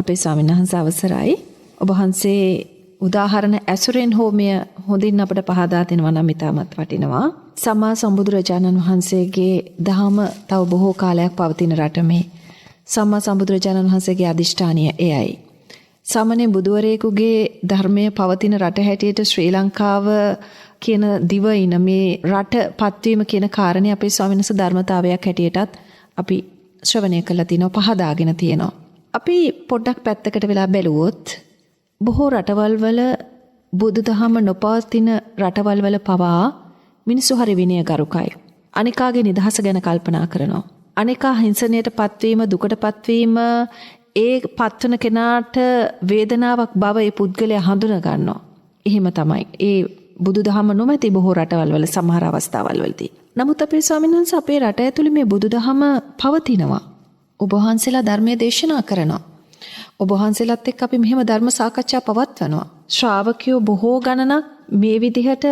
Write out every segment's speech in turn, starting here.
අපේ ස්වාමීන් වහන්සේ අවසරයි. ඔබ වහන්සේ උදාහරණ ඇසුරෙන් හෝ මෙය හොඳින් අපට පහදා දෙනවා නම් ඉතාමත් වටිනවා. සම්මා සම්බුදුරජාණන් වහන්සේගේ දහම තව බොහෝ කාලයක් පවතින රට මේ. සම්මා සම්බුදුරජාණන් වහන්සේගේ අදිෂ්ඨානය එයයි. සාමාන්‍ය බුදුවරයෙකුගේ ධර්මය පවතින රට හැටියට ශ්‍රී ලංකාව කියන දිවයින මේ රට පත්වීම කියන කාරණේ අපේ ස්වාමීන් වහන්සේ ධර්මතාවයක් හැටියටත් අපි ශ්‍රවණය කළා තිනවා, පහදාගෙන තියෙනවා. අපි පොඩ්ඩක් පැත්තකට වෙලා බැලුවොත් බොහෝ රටවල් වල බුදුදහම නොපවතින රටවල් වල පවා මිනිස්සු හරි විනයගරුකයි. අනිකාගේ නිදහස ගැන කල්පනා කරනවා. අනිකා හිංසනයට පත්වීම, දුකට පත්වීම, ඒ පත්වන කෙනාට වේදනාවක් බව ඒ පුද්ගලයා හඳුනා ගන්නවා. එහෙම තමයි. ඒ බුදුදහම නොමැති බොහෝ රටවල් වල සමහර අවස්ථාවල් වලදී. නමුත් අපේ ස්වාමීන් වහන්සේ අපේ රට ඇතුළේ මේ බුදුදහම පවතිනවා. ඔබ වහන්සේලා ධර්මයේ දේශනා කරනවා. ඔබ වහන්සේලාත් එක්ක අපි මෙහෙම ධර්ම සාකච්ඡා පවත්වනවා. ශ්‍රාවකයෝ බොහෝ ගණනක් මේ විදිහට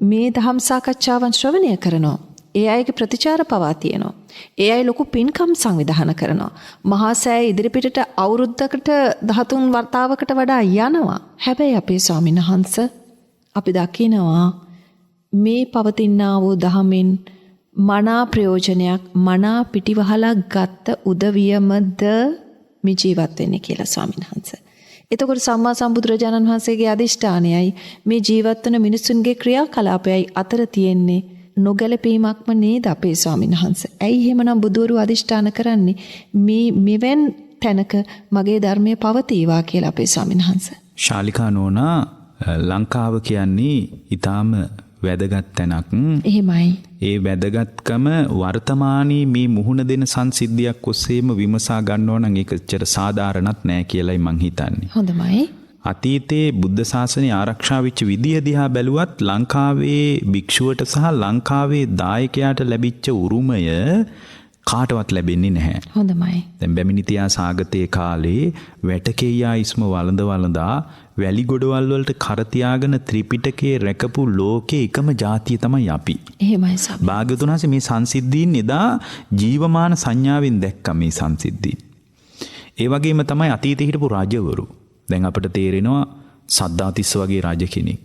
මේ ධම් සාකච්ඡාවන් ශ්‍රවණය කරනවා. ඒ අයගේ ප්‍රතිචාර පවා තියෙනවා. ඒ අය ලොකු පින්කම් සංවිධාන කරනවා. මහා සෑය ඉදිරිපිටට අවුරුද්දකට 13 වතාවකට වඩා යනවා. හැබැයි අපේ ස්වාමීන් වහන්සේ අපි දකිනවා මේ පවතිනා වූ දහමෙන් මනා ප්‍රයෝජනයක්, මනා පිටිවහලක් ගත්ත උදවියමද මේ ජීවත් වෙන්නේ කියලා ස්වාමීන් වහන්සේ. එතකොට සම්මා සම්බුදුරජාණන් වහන්සේගේ අදිෂ්ඨානයයි මේ ජීවත් වෙන මිනිසුන්ගේ ක්‍රියාකලාපයයි අතර තියෙන්නේ නොගැලපීමක්ම නේද අපේ ස්වාමීන් වහන්සේ? ඇයි එහෙමනම් බුදුවරු අදිෂ්ඨාන කරන්නේ මේ මෙවන් තැනක මගේ ධර්මයේ පවතිවා කියලා අපේ ස්වාමීන් වහන්සේ? ශාලිකා නෝනා, ලංකාව කියන්නේ ඊටාම වැදගත් තැනක්. එහෙමයි. ඒ වැදගත්කම වර්තමානයේ මේ මුහුණ දෙන සංසිද්ධියක් ඔස්සේම විමසා ගන්නවා නම් ඒක ඇත්තට සාධාරණත් නෑ කියලායි මං හිතන්නේ. හොඳයි. අතීතයේ බුද්ධ ශාසනය ආරක්ෂා වෙච්ච විදිය දිහා බැලුවත් ලංකාවේ භික්ෂුවට සහ ලංකාවේ දායකයාට ලැබිච්ච උරුමය කාටවත් ලැබෙන්නේ නැහැ. හොඳයි. දැන් බැමිණිතියා සාගතයේ කාලේ වැටකෙයියා ඉස්ම වළඳා වැලි ගොඩවල් වලට කර තියාගෙන ත්‍රිපිටකයේ රැකපු ලෝකේ එකම ජාතිය තමයි අපි. එහෙමයි සම්. භාග්‍යවතුන් වහන්සේ මේ සංසිද්ධීන් එදා ජීවමාන සංඥාවෙන් දැක්කා මේ සංසිද්ධීන්. ඒ වගේම තමයි අතීතේ හිටපු රජවරු. දැන් අපිට තේරෙනවා සද්ධාතිස්ස වගේ රජ කෙනෙක්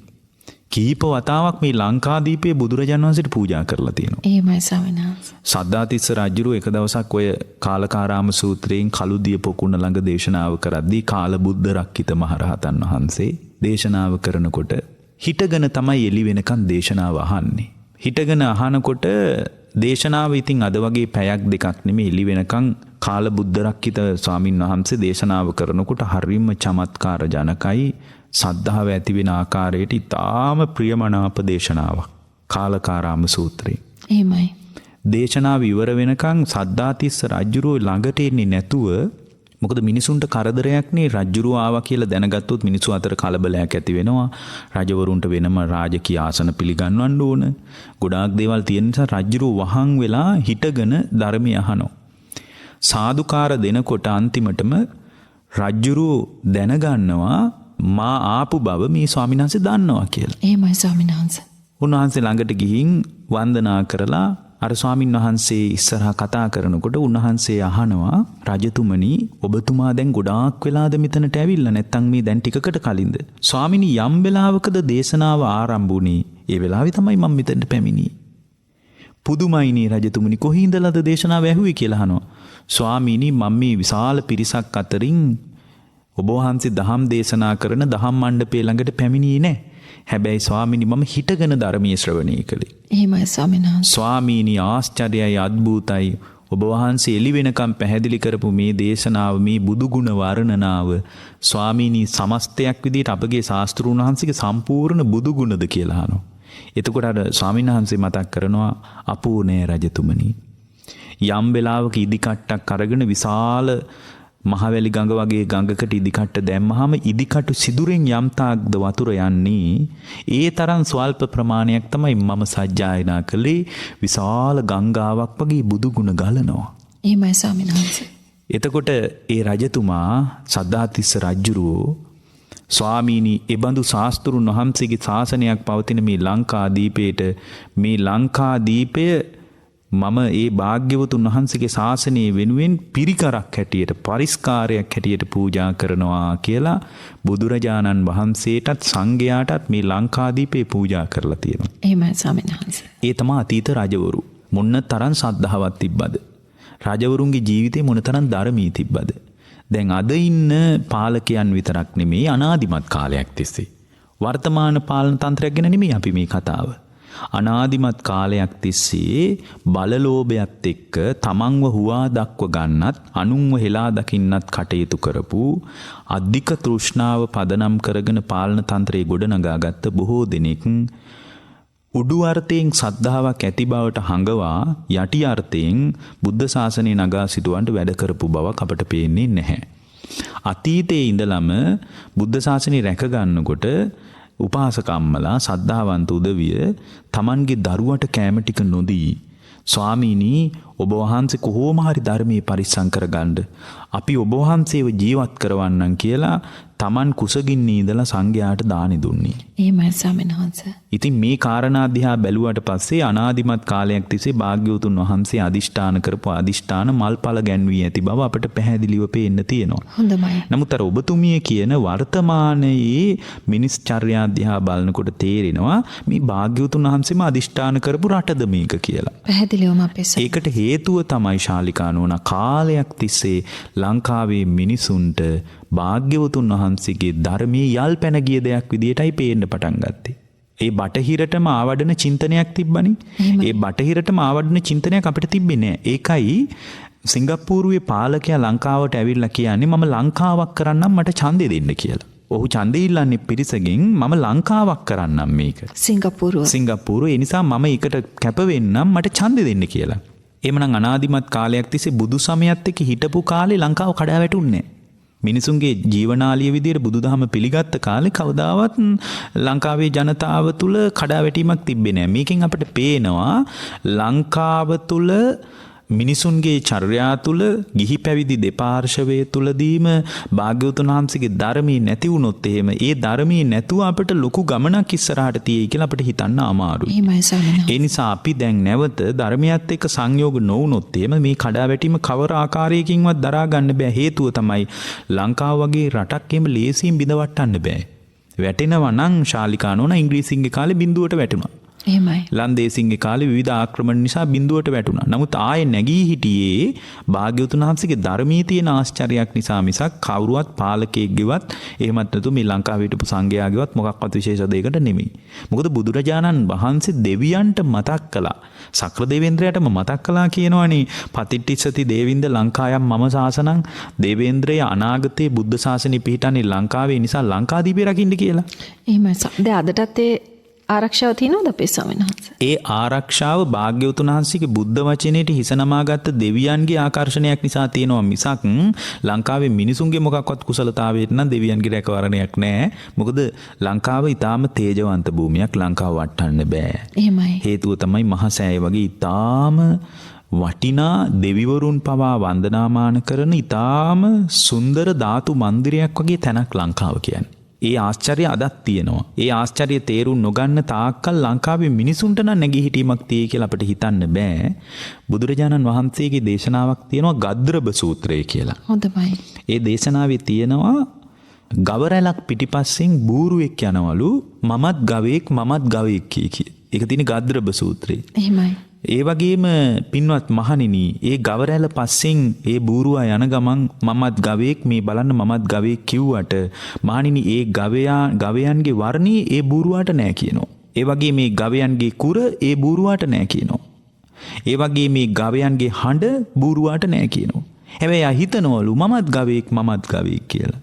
කීප වතාවක් මේ ලංකාදීපයේ බුදුරජාණන් වහන්සේට පූජා කරලා තියෙනවා. එහෙමයි ස්වාමීන් වහන්සේ. සද්ධාතිස්ස රජුරු එක දවසක් ඔය කාලකාරාම සූත්‍රයෙන් කළුදිය පොකුණ ළඟ දේශනාව කරද්දී කාලබුද්ධ රක්කිත මහරහතන් වහන්සේ දේශනාව කරනකොට හිටගෙන තමයි එළි වෙනකන් දේශනාව අහන්නේ. හිටගෙන අහනකොට දේශනාව ඉතින් අද වගේ පැයක් දෙකක් නෙමෙයි එළි වෙනකන් කාලබුද්ධ රක්කිත ස්වාමින් වහන්සේ දේශනාව කරනකොට හරිම චමත්කාර ජනකයි, සද්ධාව ඇති වෙන ආකාරයට ඉතාම ප්‍රියමනාප දේශනාවක් කාලකාරාම සූත්‍රය. එහෙමයි. දේශනාව ඉවර වෙනකන් සද්ධාතිස්ස රජුරෝ ළඟට එන්නේ නැතුව, මොකද මිනිසුන්ට කරදරයක් නේ රජුරෝ ආවා කියලා දැනගත්තොත් මිනිසු අතර කලබලයක් ඇති වෙනවා. රජවරුන්ට වෙනම රාජකීය ආසන පිළිගන්වන්න ඕන. ගොඩාක් දේවල් තියෙන නිසා රජුරෝ වහන් වෙලා හිටගෙන ධර්මය අහනවා. සාදුකාර දෙනකොට අන්තිමටම රජුරෝ දැනගන්නවා මා ආපු බව මේ ස්වාමීන් වහන්සේ දන්නවා කියලා. එහෙමයි ස්වාමීන් වහන්සේ. උන්වහන්සේ ළඟට ගිහින් වන්දනා කරලා අර ස්වාමීන් වහන්සේ ඉස්සරහා කතා කරනකොට උන්වහන්සේ අහනවා, රජතුමනි ඔබතුමා දැන් ගොඩාක් වෙලාද මෙතනට ඇවිල්ලා? නැත්තම් මේ දැන් ටිකකට කලින්ද? ස්වාමිනී යම් වෙලාවකද දේශනාව ආරම්භ වුණේ. ඒ වෙලාවේ තමයි මම මෙතනට පැමිණියේ. පුදුමයිනේ රජතුමනි, කොහේ ඉඳලාද දේශනාව ඇහුවේ කියලා අහනවා. ස්වාමීනි මම මේ විශාල පිරිසක් අතරින් ඔබ වහන්සේ දහම් දේශනා කරන දහම් මණ්ඩපේ ළඟට පැමිණියේ නැහැ. හැබැයි ස්වාමීනි මම හිටගෙන ධර්මයේ ශ්‍රවණය කළේ. එහෙමයි ස්වාමීන් වහන්සේ. ස්වාමීනි ආශ්චර්යයි, අద్භූතයි. ඔබ වහන්සේ එළි වෙනකම් පැහැදිලි කරපු මේ දේශනාව, මේ බුදු ගුණ වර්ණනාව ස්වාමීනි සමස්තයක් විදිහට අපගේ ශාස්ත්‍රූන් වහන්සේගේ සම්පූර්ණ බුදු ගුණද කියලා අහනවා. එතකොට අර ස්වාමීන් වහන්සේ මතක් කරනවා, අපූර්ණේ රජතුමනි යම් වෙලාවක ඉදිකට්ටක් අරගෙන විශාල මහවැලි ගඟ වගේ ගඟකට ඉදිකට්ට දැම්මහම ඉදිකටු සිදුරෙන් යම් තාක්ද වතුර යන්නේ, ඒ තරම් ස්වල්ප ප්‍රමාණයක් තමයි මම සජ්ජායනා කළේ. විශාල ගංගාවක් වගේ බුදු ගුණ ගලනවා. එහෙමයි ස්වාමීන් වහන්සේ. එතකොට ඒ රජතුමා සද්ධාතිස්ස රජුරෝ, ස්වාමීනි එබඳු ශාස්ත්‍රුන් වහන්සේගේ ශාසනයක් පවතින මේ ලංකාදීපයට, මේ ලංකාදීපය මම ඒ භාග්‍යවතුන් වහන්සේගේ ශාසනය වෙනුවෙන් පිරිකරක් හැටියට පරිස්කාරයක් හැටියට පූජා කරනවා කියලා බුදුරජාණන් වහන්සේටත් සංඝයාටත් මේ ලංකාදීපේ පූජා කරලා තියෙනවා. එහෙමයි ස්වාමීන් වහන්සේ. ඒ තමයි අතීත රජවරු. මොන්න තරම් සද්ධාවක් තිබ්බද? රජවරුන්ගේ ජීවිතේ මොන තරම් ධර්මී තිබ්බද? දැන් අද ඉන්න පාලකයන් විතරක් නෙමෙයි අනාදිමත් කාලයක් තිස්සේ. වර්තමාන පාලන තන්ත්‍රයක් ගැන නෙමෙයි අපි මේ කතාව. අනාදිමත් කාලයක් තිස්සේ බලලෝභයත් එක්ක තමන්ව හුවා දක්ව ගන්නත් අනුන්ව හෙලා දකින්නත් කටයුතු කරපු අධික තෘෂ්ණාව පදනම් කරගෙන පාලන තන්ත්‍රයේ ගොඩනගාගත්ත බොහෝ දෙනෙක් උඩු අර්ථයෙන් සද්ධාාවක් ඇති බවට හඟවා යටි අර්ථයෙන් බුද්ධ ශාසනය නගා සිටුවන්ට වැඩ කරපු බවක් අපට පේන්නේ නැහැ. අතීතයේ ඉඳලම බුද්ධ ශාසනය රැක ගන්නකොට උපාසකම්මලා සද්ධාවන්ත උදවිය තමන්ගේ දරුවට කැම ටික නොදී ස්වාමීනි ඔබ වහන්සේ කොහොම හරි ධර්මයේ පරිස්සම් කරගන්න අපි ඔබ වහන්සේව ජීවත් කරවන්නම් කියලා තමන් කුසගින්නේ ඉඳලා සංඝයාට දානි දුන්නේ. එහෙමයි ස්වාමීන් වහන්සේ. ඉතින් මේ කාරණා දිහා බැලුවට පස්සේ අනාදිමත් කාලයක් තිස්සේ භාග්‍යවතුන් වහන්සේ අදිෂ්ඨාන කරපු අදිෂ්ඨාන මල්පල ගැන්වී ඇති බව අපට පැහැදිලිව පේන්න තියෙනවා. හොඳයි. නමුත් අර ඔබතුමිය කියන වර්තමානයේ මිනිස් චර්යා දිහා බලනකොට තේරෙනවා මේ භාග්‍යවතුන් වහන්සේම අදිෂ්ඨාන කරපු රටද මේක කියලා. පැහැදිලිවම අපේ ඒකට හේතුව තමයි ශාලිකානෝන කාලයක් තිස්සේ ලංකාවේ මිනිසුන්ට භාග්‍යවතුන් වහන්සේගේ ධර්මයේ යල් පැන ගිය දෙයක් විදියටයි පේන්න පටන් ගත්තේ. ඒ බටහිරටම ආවඩන චින්තනයක් තිබ්බනේ. ඒ බටහිරටම ආවඩන චින්තනයක් අපිට තිබ්බේ නෑ. ඒකයි සිංගප්පූරුවේ පාලකයා ලංකාවට ඇවිල්ලා කියන්නේ මම ලංකාවක් කරන්නම් මට ඡන්දෙ දෙන්න කියලා. ඔහු ඡන්දෙ ඉල්ලන්නේ පිරිසගෙන් මම ලංකාවක් කරන්නම් මේක. සිංගප්පූරුව. ඒ නිසා මම ඒකට කැප වෙන්නම් මට ඡන්දෙ දෙන්න කියලා. එමනම් අනාදිමත් කාලයක් තිස්සේ බුදු සමයත් එක්ක හිටපු කාලේ ලංකාව කඩා වැටුන්නේ නෑ. මිනිසුන්ගේ ජීවනාලිය විදියට බුදුදහම පිළිගත්ත කාලේ කවදාවත් ලංකාවේ ජනතාව තුළ කඩාවැටීමක් තිබ්බේ නෑ. මේකෙන් අපිට පේනවා ලංකාව තුළ මිනිසුන්ගේ චර්යා තුළ ගිහි පැවිදි දෙපාර්ශවයේ තුලදීම භාග්‍යවතුන් වහන්සේගේ ධර්මයේ නැති වුණොත් එහෙම ඒ ධර්මයේ නැතුව අපිට ලොකු ගමනක් ඉස්සරහට තියෙයි කියලා අපිට හිතන්න අමාරුයි. ඒ නිසා අපි දැන් නැවත ධර්මයත් එක්ක සංයෝග නොවුනොත් එහෙම මේ කඩාවැටීම කවර ආකාරයකින්වත් දරා ගන්න බෑ. හේතුව තමයි ලංකාව වගේ රටක් එහෙම ලේසියෙන් බිඳවට්ටන්න බෑ. වැටෙනවා නම් ශාලිකානෝන ඉංග්‍රීසින්ගේ කාලේ බිඳුවට වැටුණා. එහෙමයි. ලන්දේසින්ගේ කාලේ විවිධ ආක්‍රමණ නිසා බිඳුවට වැටුණා. නමුත් ආයේ නැගී හිටියේ භාග්‍යවතුන් වහන්සේගේ ධර්මයේ තියෙන ආශ්චර්යයක් නිසා මිසක් කවුරුවත් පාලකයෙක්ගේවත් එහෙමත් නැතු මේ ලංකාවේ හිටපු සංඝයාගේවත් මොකක්වත් විශේෂ දෙයකට නෙමෙයි. මොකද බුදුරජාණන් වහන්සේ දෙවියන්ට මතක් කළා. සක්‍ර දෙවේන්ද්‍රයාටම මතක් කළා කියනවනේ පතිට්ඨිසති දේවින්ද ලංකායම් මම ශාසනං දේවේන්ද්‍රය අනාගතයේ බුද්ධ ශාසනය පිහිටන්නේ ලංකාවේ නිසා ලංකාදීපේ රකින්න කියලා. එහෙමයි. දැන් අදටත් ඒ ආරක්ෂාව තියෙනවද අපේ ස්වාමීන් වහන්සේ? ඒ ආරක්ෂාව භාග්‍යවතුන් වහන්සේගේ බුද්ධ වචනේට හිස නමාගත්ත දෙවියන්ගේ ආකර්ෂණයක් නිසා තියෙනවා මිසක් ලංකාවේ මිනිසුන්ගේ මොකක්වත් කුසලතාවයට නම් දෙවියන්ගේ රැකවරණයක් නැහැ. මොකද ලංකාව ඊටාම තේජවන්ත භූමියක්. ලංකාව වටන්න බෑ. එහෙමයි. හේතුව තමයි මහසෑය වගේ ඊටාම වටිනා දෙවිවරුන් පවා වන්දනාමාන කරන ඊටාම සුන්දර ධාතු මන්දිරයක් වගේ තැනක් ලංකාව කියන්නේ. ඒ ආශ්චර්ය අදත් තියෙනවා. ඒ ආශ්චර්ය තේරුම් නොගන්න තාක්කල් ලංකාවේ මිනිසුන්ට නම් නැගී හිටීමක් තියෙයි කියලා අපිට හිතන්න බෑ. බුදුරජාණන් වහන්සේගේ දේශනාවක් තියෙනවා ගද්රබ සූත්‍රය කියලා. හොඳයි. ඒ දේශනාවේ තියෙනවා ගවරැලක් පිටිපස්සෙන් බූරුවෙක් යනවලු මමත් ගවයෙක් කිය. ඒක තියෙන ගද්රබ සූත්‍රයේ. එහෙමයි. ඒ වගේම පින්වත් මහණෙනි ඒ ගවරැල පස්සෙන් ඒ බූරුවා යන ගමන් මමත් ගවයෙක් මේ බලන්න මමත් ගවයෙක් කිව්වට මහණෙනි ඒ ගවයන්ගේ වර්ණී ඒ බූරුවාට නෑ කියනවා. ඒ වගේ මේ ගවයන්ගේ කුර ඒ බූරුවාට නෑ කියනවා. ඒ වගේ මේ ගවයන්ගේ හඬ බූරුවාට නෑ කියනවා. හැබැයි ආ හිතනවලු මමත් ගවයෙක් කියලා.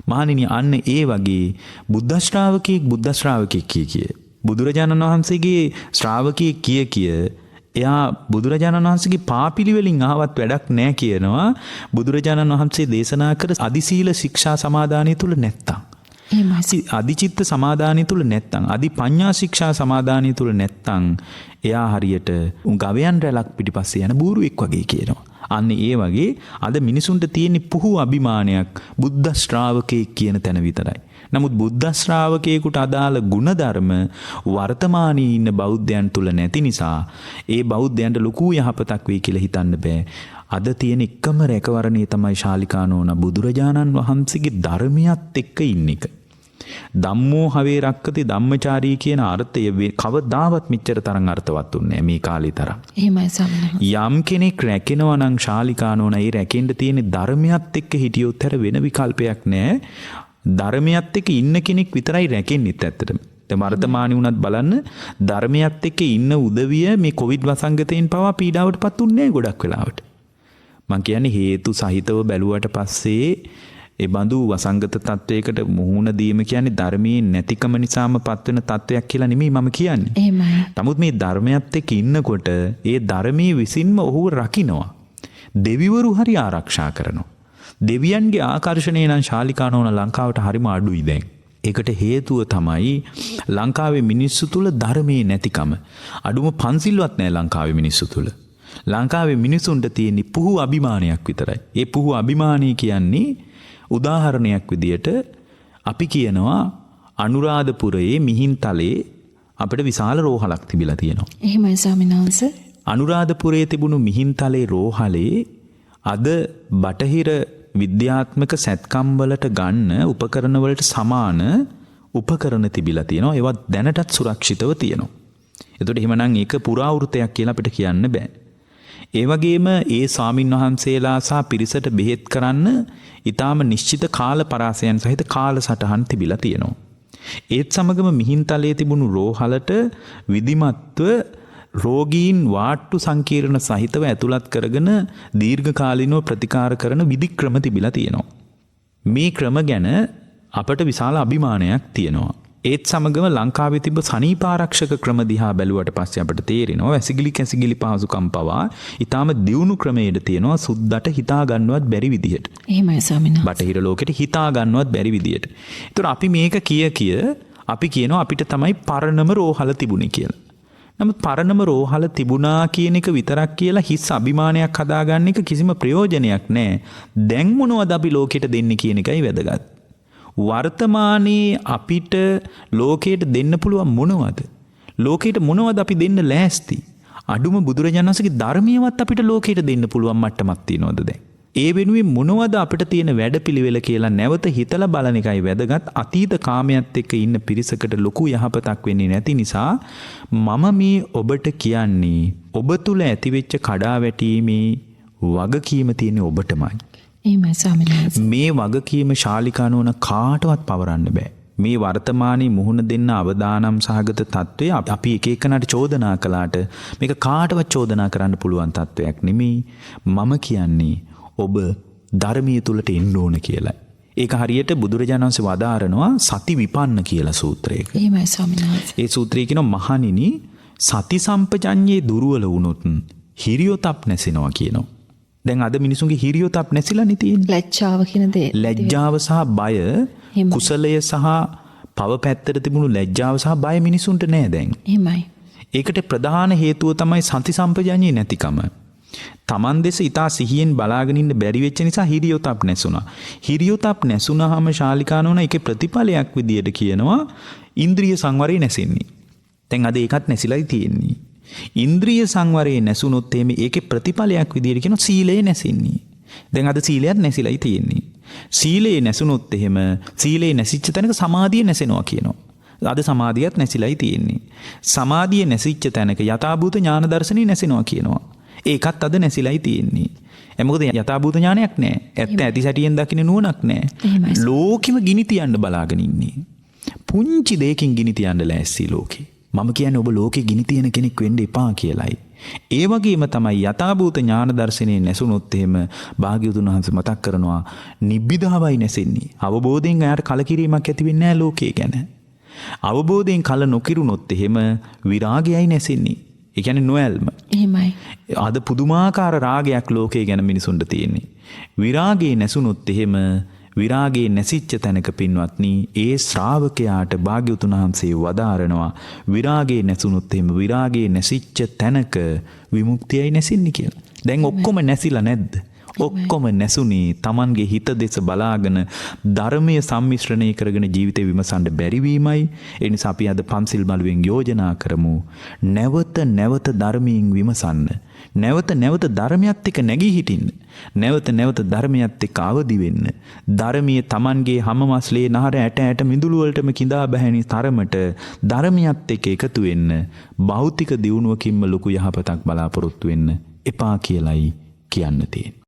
මහණෙනි අන්න ඒ වගේ බුද්ධ ශ්‍රාවකෙක් කිය. බුදුරජාණන් වහන්සේගේ ශ්‍රාවකයෙක් කිය එයා බුදුරජාණන් වහන්සේගේ පාපිලිවලින් ආවත් වැඩක් නැහැ කියනවා. බුදුරජාණන් වහන්සේ දේශනා කර අදිසීල ශික්ෂා සමාදානය තුල නැත්තම්. එහෙමයි. අදිචිත්ත සමාදානය තුල නැත්තම්, අදි පඤ්ඤා ශික්ෂා සමාදානය තුල නැත්තම් එයා හරියට ගවයන් රැලක් පිටිපස්සේ යන බූරුවෙක් වගේ කියනවා. අන්න ඒ වගේ අද මිනිසුන්ට තියෙන පුහු අභිමානයක් බුද්ධ ශ්‍රාවකයෙක් කියන තැන විතරයි. නමුත් බුද්ධ ශ්‍රාවකයෙකුට අදාළ ගුණධර්ම වර්තමානයේ ඉන්න බෞද්ධයන් තුල නැති නිසා ඒ බෞද්ධයන්ට ලොකු යහපතක් වෙයි කියලා හිතන්න බෑ. අද තියෙන එකම රැකවරණේ තමයි ශාලිකානෝන බුදුරජාණන් වහන්සේගේ ධර්මයත් එක්ක ඉන්න එක. ධම්මෝ හවේ රක්කති ධම්මචාරී කියන අර්ථය කවදාවත් මෙච්චර තරම් අර්ථවත් උන්නේ මේ කාලේ තරම්. එහෙමයි සමහරවිට. යම් කෙනෙක් රැකෙනවා නම් ශාලිකානෝන ඒ රැකෙන්න තියෙන ධර්මයත් එක්ක හිටියොත් හැර වෙන විකල්පයක් නැහැ. ධර්මයත් එක්ක ඉන්න කෙනෙක් විතරයි රැකෙන්නෙත් ඇත්තටම. දැන් වර්තමානයේ උනත් බලන්න ධර්මයත් එක්ක ඉන්න උදවිය මේ කොවිඩ් වසංගතයෙන් පවා පීඩාවටපත් උන්නේ ගොඩක් වෙලාවට. මං කියන්නේ හේතු සහිතව බැලුවට පස්සේ ඒ බඳු වසංගත තත්වයකට මුහුණ දීම කියන්නේ ධර්මයේ නැතිකම නිසාම පත්වෙන තත්වයක් කියලා නෙමෙයි මම කියන්නේ. එහෙමයි. නමුත් මේ ධර්මයත් එක්ක ඉන්නකොට ඒ ධර්මයේ විසින්ම ඔහුව රකින්නවා. දෙවිවරු හරි ආරක්ෂා කරනවා. දෙවියන්ගේ ආකර්ෂණය නම් ශාලිකානෝන ලංකාවට හරිම අඩුයි දැන්. ඒකට හේතුව තමයි ලංකාවේ මිනිස්සු තුල ධර්මයේ නැතිකම. අඩුම පන්සිල්වත් නැහැ ලංකාවේ මිනිස්සු තුල. ලංකාවේ මිනිසුන්ට තියෙන පුහු අභිමානයක් විතරයි. ඒ පුහු අභිමානය කියන්නේ උදාහරණයක් විදියට අපි කියනවා අනුරාධපුරයේ මිහින්තලේ අපිට විශාල රෝහලක් තිබිලා තියෙනවා. එහෙමයි ස්වාමීන් වහන්සේ. අනුරාධපුරයේ තිබුණු මිහින්තලේ රෝහලේ අද බටහිර විද්‍යාත්මක සැත්කම් වලට ගන්න උපකරණ වලට සමාන උපකරණ තිබිලා තියෙනවා. ඒවා දැනටත් සුරක්ෂිතව තියෙනවා. එතකොට එහෙමනම් ඒක පුරාවෘතයක් කියලා අපිට කියන්න බෑ. ඒ වගේම ඒ ස්වාමින් වහන්සේලා සහ පිරිසට බෙහෙත් කරන්න ඊටාම නිශ්චිත කාල පරාසයන් සහිත කාලසටහන් තිබිලා තියෙනවා. ඒත් සමගම මිහින්තලයේ තිබුණු රෝහලට විධිමත්ව රෝගීන් වාට්ටු සංකීර්ණ සහිතව ඇතුළත් කරගෙන දීර්ඝ කාලිනව ප්‍රතිකාර කරන විධික්‍රම තිබිලා තියෙනවා. මේ ක්‍රම ගැන අපට විශාල අභිමානයක් තියෙනවා. ඒත් සමගම ලංකාවේ තිබ්බ සනීපාරක්ෂක ක්‍රම දිහා බැලුවට පස්සේ අපට තේරෙනවා වැසිකිලි කැසිකිලි පහසුකම් පවා ඊටාම දියුණු ක්‍රමයකට තියෙනවා සුද්දට හිතා ගන්නවත් බැරි විදිහට. එහෙමයි ස්වාමීන් වහන්සේ. බටහිර ලෝකෙට හිතා ගන්නවත් බැරි විදිහට. ඒතර අපි මේක කිය අපි කියනවා අපිට තමයි පරණම රෝහල තිබුණේ කියලා. නමුත් පරණම රෝහල තිබුණා කියන එක විතරක් කියලා හිස් අභිමානයක් හදාගන්න එක කිසිම ප්‍රයෝජනයක් නැහැ. දැන් මොනවද අපි ලෝකෙට දෙන්නේ කියන එකයි වැදගත්. වර්තමානයේ අපිට ලෝකයට දෙන්න පුළුවන් මොනවද? ලෝකයට මොනවද අපි දෙන්න ලෑස්ති? අඩුම බුදුරජාණන් වහන්සේගේ ධර්මියවත් අපිට ලෝකයට දෙන්න පුළුවන් මට්ටමක් තියනවද දැන්? ඒ වෙනුවෙන් මොනවද අපිට තියෙන වැඩපිළිවෙල කියලා නැවත හිතලා බලන එකයි වැදගත්. අතීත කාමයට එක්ක ඉන්න පිරිසකට ලොකු යහපතක් වෙන්නේ නැති නිසා මම මේ ඔබට කියන්නේ ඔබ තුල ඇතිවෙච්ච කඩාවැටීමේ වගකීම තියෙන ඔබටමයි. එහෙමයි ස්වාමීන් වහන්සේ. මේ වගකීම ශාලිකානෝන කාටවත් පවරන්න බෑ. මේ වර්තමානයේ මුහුණ දෙන්න අවදානම් සහගත තත්ත්වය අපි එක එකනට චෝදනා කළාට මේක කාටවත් චෝදනා කරන්න පුළුවන් තත්ත්වයක් නෙමෙයි. මම කියන්නේ ඔබ ධර්මයේ තුලට එන්න ඕන කියලා. ඒක හරියට බුදුරජාණන් වහන්සේ වදාරනවා සති විපන්න කියලා සූත්‍රයක. එහෙමයි ස්වාමීන් වහන්සේ. ඒ සූත්‍රයේ කියනවා මහණෙනි සති සම්පජඤ්ඤේ දුර්වල වුණොත් හිරියොතප් නැසෙනවා කියනවා. දැන් අද මිනිසුන්ගේ හිරියොතප් නැසිලානේ තියෙන්නේ. ලැජ්ජාව කියන දේ. ලැජ්ජාව සහ බය කුසලය සහ පව පැත්තට තිබුණු ලැජ්ජාව සහ බය මිනිසුන්ට නෑ දැන්. එහෙමයි. ඒකට ප්‍රධාන හේතුව තමයි සති සම්පජඤ්ඤේ නැතිකම. තමන් දෙස ඉතා සිහියෙන් බලාගෙන ඉන්න බැරි වෙච්ච නිසා හිරියොතප් නැසුණා. හිරියොතප් නැසුණාම ශාලිකානෝන ඒකේ ප්‍රතිඵලයක් විදියට කියනවා ඉන්ද්‍රිය සංවරය නැසෙන්නේ. දැන් අද ඒකත් නැසිලායි තියෙන්නේ. ඉන්ද්‍රිය සංවරය නැසුනොත් එimhe ඒකේ ප්‍රතිඵලයක් විදියට කියනවා සීලය නැසෙන්නේ. දැන් අද සීලයත් නැසිලායි තියෙන්නේ. සීලේ නැසුනොත් එහෙම සීලේ නැසිච්ච තැනක සමාධිය නැසෙනවා කියනවා. අද සමාධියත් නැසිලායි තියෙන්නේ. සමාධිය නැසිච්ච තැනක යථාභූත ඥාන දර්ශනේ නැසෙනවා කියනවා. ඒකත් අද නැසිලායි තියෙන්නේ. මොකද යථාභූත ඥානයක් නැහැ. ඇත්ත ඇති සැටියෙන් දකින්න නුවණක් නැහැ. ලෝකෙම ගිනි තියන්න බලාගෙන ඉන්නේ. පුංචි දෙයකින් ගිනි තියන්න ලෑස්ති ලෝකේ. මම කියන්නේ ඔබ ලෝකේ ගිනි තියන කෙනෙක් වෙන්න එපා කියලයි. ඒ වගේම තමයි යථාභූත ඥාන දර්ශනේ නැසුනොත් එහෙම භාග්‍යවතුන් වහන්සේ මතක් කරනවා නිබ්බිදාවයි නැසෙන්නේ. අවබෝධයෙන් අයාට කලකිරීමක් ඇති වෙන්නේ නැහැ ලෝකේ ගැන. අවබෝධයෙන් කල නොකිරුනොත් එහෙම විරාගයයි නැසෙන්නේ. ඒ කියන්නේ නොයල්ම. එහෙමයි. අද පුදුමාකාර රාගයක් ලෝකේ ගැන මිනිසුන්ට තියෙන්නේ. විරාගේ නැසුනොත් එහෙම විරාගේ නැසිච්ච තැනක පින්වත්නි ඒ ශ්‍රාවකයාට භාග්‍යවතුන් වහන්සේ වදාරනවා විරාගේ නැසුනොත් එහෙම විරාගේ නැසිච්ච තැනක විමුක්තියයි නැසින්නේ කියලා. දැන් ඔක්කොම නැසිලා නැද්ද? ඔක්කොම නැසුනේ Tamanගේ හිත දෙස බලාගෙන ධර්මයේ සම්මිශ්‍රණය කරගෙන ජීවිතේ විමසන්න බැරිවීමයි. ඒ නිසා අපි අද පන්සිල් බලුවෙන් යෝජනා කරමු නැවත නැවත ධර්මයෙන් විමසන්න. නැවත නැවත ධර්මයත් එක්ක නැගී හිටින්න. නැවත නැවත ධර්මයත් එක්ක අවදි වෙන්න. ධර්මයේ Tamanගේ හැම මස්ලේ නහර ඇට ඇට මිදුළු වලටම கிඳා බැහැනි තරමට ධර්මයත් එක්ක එකතු වෙන්න. භෞතික දියුණුවකින්ම ලොකු යහපතක් බලාපොරොත්තු වෙන්න එපා කියලයි කියන්න තියෙන්නේ.